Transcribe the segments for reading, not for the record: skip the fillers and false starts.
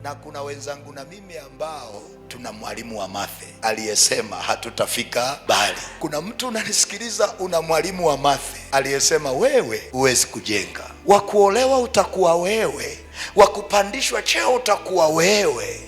Na kuna wenzangu na mimi ambao tuna mwalimu wa mathe aliyesema hatutafika mbali. Kuna mtu unanisikiliza, una mwalimu wa mathe aliyesema wewe huwezi kujenga, wa kuolewa utakuwa wewe, wa kupandishwa cheo utakuwa wewe,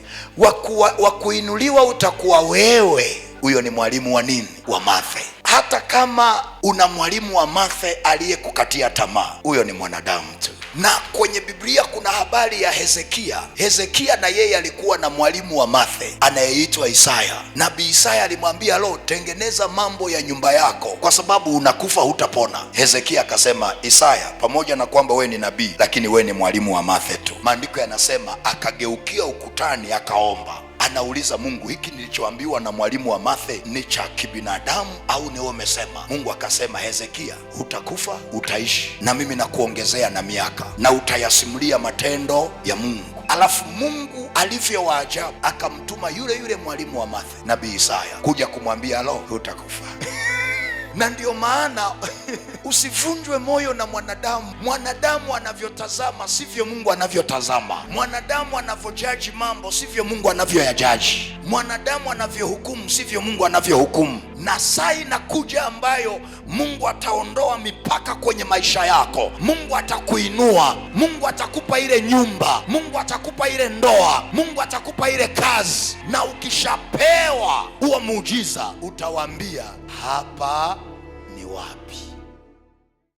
wa kuinuliwa utakuwa wewe. Huyo ni mwalimu wa nini? Wa mathe. Hata kama una mwalimu wa mathe aliyekukatia tamaa, huyo ni mwanadamu tu. Na kwenye Biblia kuna habari ya Hezekia. Hezekia na yeye alikuwa na mwalimu wa mathe anayeitwa Isaya. Nabii Isaya alimwambia, lo, tengeneza mambo ya nyumba yako kwa sababu unakufa, hutapona. Hezekia akasema, Isaya, pamoja na kwamba we ni nabii, lakini we ni mwalimu wa mathe tu. Maandiko yanasema akageukia ukutani akaomba. Anauliza Mungu, hiki nilichoambiwa na mwalimu wa mathe ni cha kibinadamu au ni wewe umesema? Mungu akasema, Hezekia, utakufa, utaishi, na mimi nakuongezea na miaka, na utayasimulia matendo ya Mungu. Alafu Mungu alivyo wa ajabu, akamtuma yule yule mwalimu wa mathe, nabii Isaya, kuja kumwambia, lo, utakufa. Na ndio maana usivunjwe moyo na mwanadamu. Mwanadamu anavyotazama sivyo Mungu anavyotazama. Mwanadamu anavyojaji mambo sivyo Mungu anavyoyajaji. Mwanadamu anavyohukumu sivyo Mungu anavyohukumu. Na saa inakuja ambayo Mungu ataondoa mipaka kwenye maisha yako. Mungu atakuinua, Mungu atakupa ile nyumba, Mungu atakupa ile ndoa, Mungu atakupa ile kazi. Na ukishapewa huo muujiza, utawaambia hapa ni wapi?